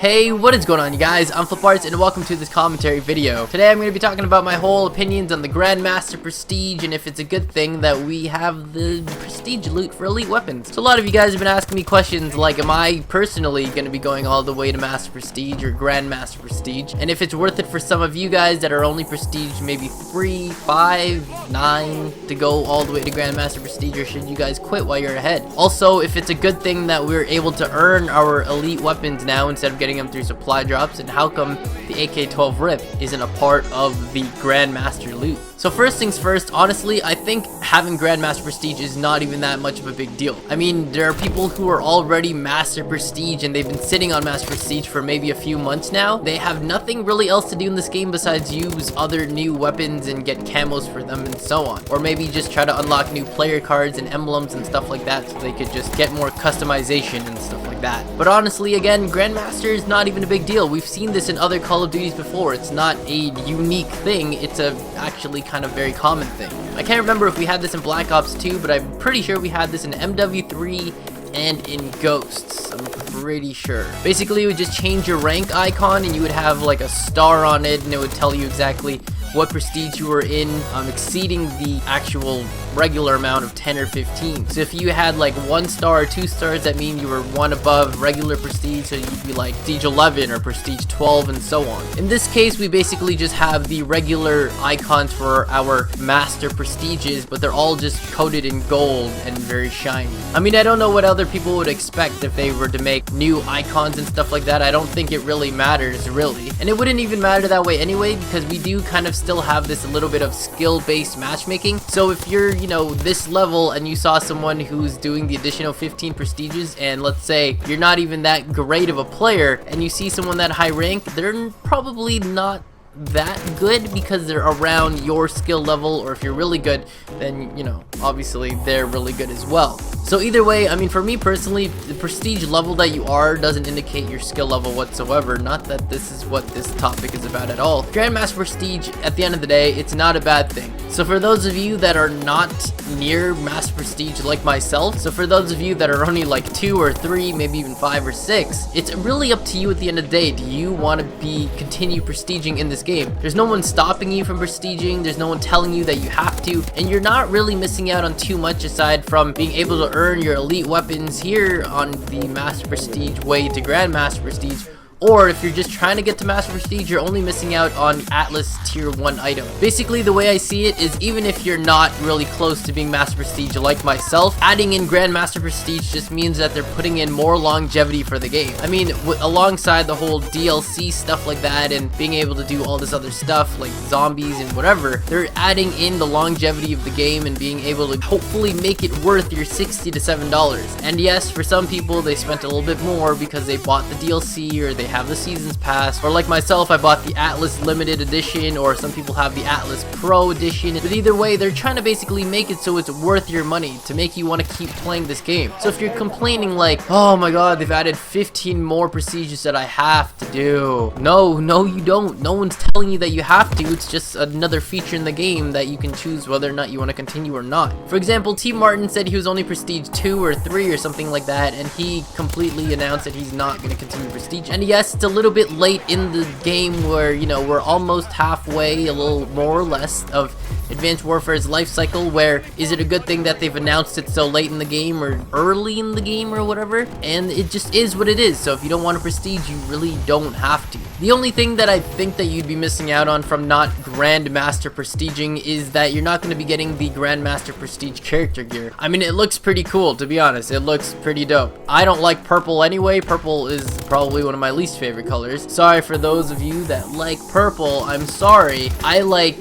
Hey, what is going on, you guys? I'm FlipArtz and welcome to this commentary video. Today I'm going to be talking about my whole opinions on the Grandmaster Prestige and if it's a good thing that we have the Prestige loot for elite weapons. So a lot of you guys have been asking me questions like, am I personally going to be going all the way to Master Prestige or Grandmaster Prestige? And if it's worth it for some of you guys that are only Prestige maybe 3, 5, 9 to go all the way to Grandmaster Prestige, or should you guys quit while you're ahead? Also, if it's a good thing that we're able to earn our elite weapons now instead of getting them through supply drops, and how come the AK-12 RIP isn't a part of the Grandmaster loot? So first things first, honestly, I think having Grandmaster Prestige is not even that much of a big deal. I mean, there are people who are already Master Prestige and they've been sitting on Master Prestige for maybe a few months now. They have nothing really else to do in this game besides use other new weapons and get camos for them and so on. Or maybe just try to unlock new player cards and emblems and stuff like that so they could just get more customization and stuff like that. But honestly, again, Grandmaster is not even a big deal. We've seen this in other Call of Duties before. It's not a unique thing. It's a actually kind of very common thing. I can't remember if we had this in Black Ops 2, but I'm pretty sure we had this in MW3 and in Ghosts. I'm pretty sure. Basically, you would just change your rank icon and you would have like a star on it and it would tell you exactly what prestige you were in, exceeding the actual regular amount of 10 or 15. So if you had like 1 star or 2 stars, that mean you were 1 above regular prestige, so you'd be like prestige 11 or prestige 12 and so on. In this case, we basically just have the regular icons for our master prestiges, but they're all just coated in gold and very shiny. I mean, I don't know what other people would expect if they were to make new icons and stuff like that. I don't think it really matters, really. And it wouldn't even matter that way anyway, because we do kind of still have this little bit of skill-based matchmaking. So if you're, you know, this level and you saw someone who's doing the additional 15 prestiges, and let's say you're not even that great of a player and you see someone that high rank, they're probably not that good because they're around your skill level, or if you're really good, then, you know, obviously they're really good as well. So either way, I mean, for me personally, the prestige level that you are doesn't indicate your skill level whatsoever. Not that this is what this topic is about at all. Grandmaster Prestige, at the end of the day, it's not a bad thing. So for those of you that are not near Master Prestige like myself, so for those of you that are only like 2 or 3, maybe even 5 or 6, it's really up to you at the end of the day. Do you want to continue prestiging in this game? There's no one stopping you from prestiging, there's no one telling you that you have to, and you're not really missing out on too much aside from being able to earn your elite weapons here on the Master Prestige way to Grandmaster Prestige. Or if you're just trying to get to Master Prestige, you're only missing out on Atlas Tier 1 item. Basically, the way I see it is, even if you're not really close to being Master Prestige like myself, adding in Grandmaster Prestige just means that they're putting in more longevity for the game. I mean, alongside the whole DLC stuff like that and being able to do all this other stuff like zombies and whatever, they're adding in the longevity of the game and being able to hopefully make it worth your $60 to $7. And yes, for some people, they spent a little bit more because they bought the DLC or they have the Seasons Pass, or like myself, I bought the Atlas Limited Edition, or some people have the Atlas Pro Edition. But either way, they're trying to basically make it so it's worth your money to make you want to keep playing this game. So if you're complaining like, oh my god, they've added 15 more prestiges that I have to do. No, you don't. No one's telling you that you have to. It's just another feature in the game that you can choose whether or not you want to continue or not. For example, T. Martin said he was only Prestige 2 or 3 or something like that, and he completely announced that he's not going to continue Prestige. And yes, it's a little bit late in the game where, you know, we're almost halfway, a little more or less, of Advanced Warfare's life cycle, where is it a good thing that they've announced it so late in the game or early in the game or whatever? And it just is what it is. So if you don't want to prestige, you really don't have to. The only thing that I think that you'd be missing out on from not Grandmaster prestiging is that you're not going to be getting the Grandmaster Prestige character gear. I mean, it looks pretty cool, to be honest. It looks pretty dope. I don't like purple anyway. Purple is probably one of my least favorite colors. Sorry for those of you that like purple. I'm sorry. I like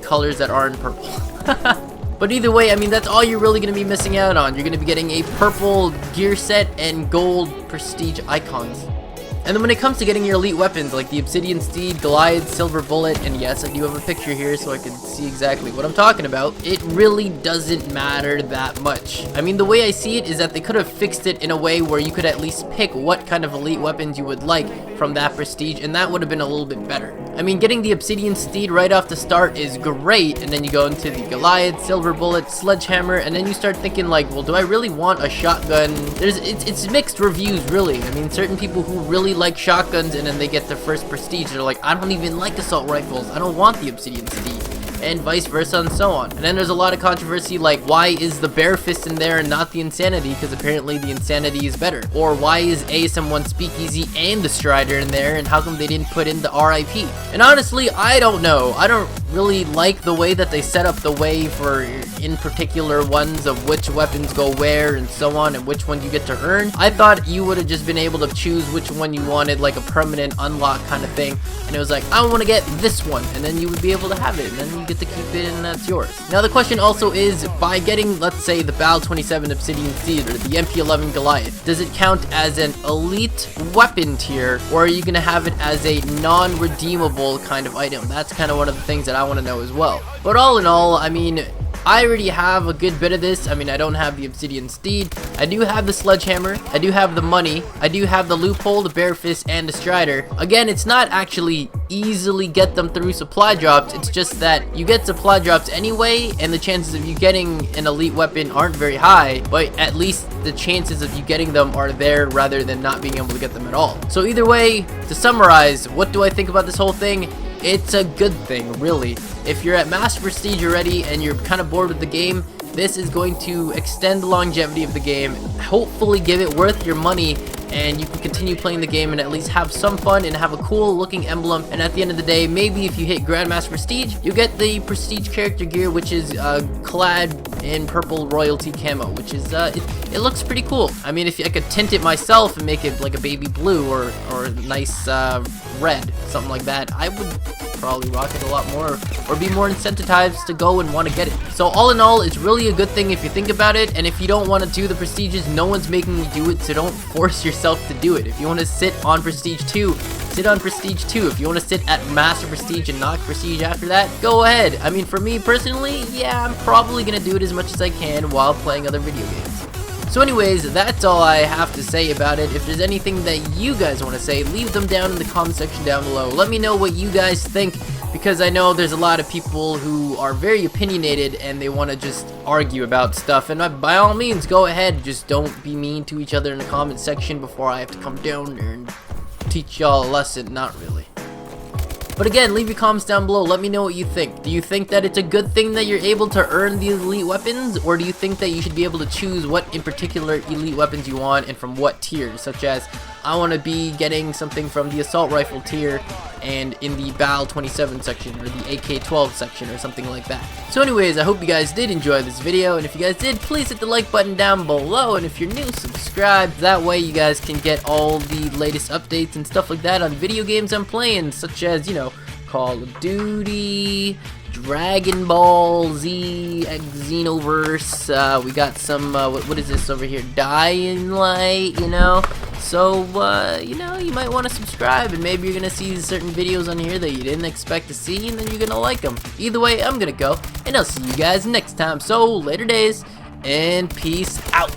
colors that aren't purple. But either way, I mean, that's all you're really going to be missing out on. You're going to be getting a purple gear set and gold prestige icons. And then when it comes to getting your elite weapons, like the Obsidian Steed, Goliath, Silver Bullet, and yes, I do have a picture here so I can see exactly what I'm talking about, it really doesn't matter that much. I mean, the way I see it is that they could have fixed it in a way where you could at least pick what kind of elite weapons you would like from that prestige, and that would have been a little bit better. I mean, getting the Obsidian Steed right off the start is great, and then you go into the Goliath, Silver Bullet, Sledgehammer, and then you start thinking like, well, do I really want a shotgun? It's mixed reviews, really. I mean, certain people who really like shotguns and then they get the first prestige, they're like, I don't even like assault rifles, I don't want the Obsidian Steed, and vice versa and so on. And then there's a lot of controversy like, why is the Bare Fist in there and not the Insanity, because apparently the Insanity is better? Or why is ASM1 Speakeasy and the Strider in there, and how come they didn't put in the RIP? And honestly, I don't know. I don't really like the way that they set up the way for in particular ones of which weapons go where and so on, and which one you get to earn. I thought you would have just been able to choose which one you wanted, like a permanent unlock kind of thing, and it was like, I want to get this one, and then you would be able to have it, and then you get to keep it, and that's yours. Now the question also is, by getting, let's say, the BAL 27 Obsidian Steed or the MP11 Goliath, does it count as an elite weapon tier, or are you going to have it as a non-redeemable kind of item? That's kind of one of the things that I want to know as well. But all in all, I mean, I already have a good bit of this. I mean, I don't have the Obsidian Steed. I do have the Sledgehammer. I do have the money. I do have the Loophole, the Bare Fist, and the Strider. Again, it's not actually easily get them through supply drops. It's just that you get supply drops anyway, and the chances of you getting an elite weapon aren't very high, but at least the chances of you getting them are there rather than not being able to get them at all. So either way, to summarize, what do I think about this whole thing? It's a good thing, really. If you're at Master Prestige already and you're kind of bored with the game, this is going to extend the longevity of the game, hopefully give it worth your money, and you can continue playing the game and at least have some fun and have a cool looking emblem. And at the end of the day, maybe if you hit Grandmaster Prestige, you get the Prestige character gear, which is clad in purple royalty camo, which is it looks pretty cool. I mean, if I could tint it myself and make it like a baby blue or a nice red, something like that, I would probably rock it a lot more, or be more incentivized to go and want to get it. So all in all, it's really a good thing if you think about it. And if you don't want to do the prestiges, no one's making you do it, so don't force yourself to do it. If you want to sit on Prestige 2, sit on Prestige 2. If you want to sit at Master Prestige and not Prestige after that, go ahead. I mean, for me personally, yeah, I'm probably gonna do it as much as I can while playing other video games. So anyways, that's all I have to say about it. If there's anything that you guys want to say, leave them down in the comment section down below. Let me know what you guys think, because I know there's a lot of people who are very opinionated and they want to just argue about stuff. And by all means, go ahead. Just don't be mean to each other in the comment section before I have to come down there and teach y'all a lesson. Not really. But again, leave your comments down below. Let me know what you think. Do you think that it's a good thing that you're able to earn the elite weapons? Or do you think that you should be able to choose what in particular elite weapons you want and from what tiers? Such as, I want to be getting something from the assault rifle tier and in the BAL 27 section or the AK-12 section or something like that. So anyways, I hope you guys did enjoy this video, and if you guys did, please hit the like button down below, and if you're new, subscribe. That way you guys can get all the latest updates and stuff like that on video games I'm playing, such as, you know, Call of Duty, Dragon Ball Z, Xenoverse, we got some, what is this over here, Dying Light, you know? So, you know, you might want to subscribe, and maybe you're going to see certain videos on here that you didn't expect to see, and then you're going to like them. Either way, I'm going to go, and I'll see you guys next time. So, later days, and peace out.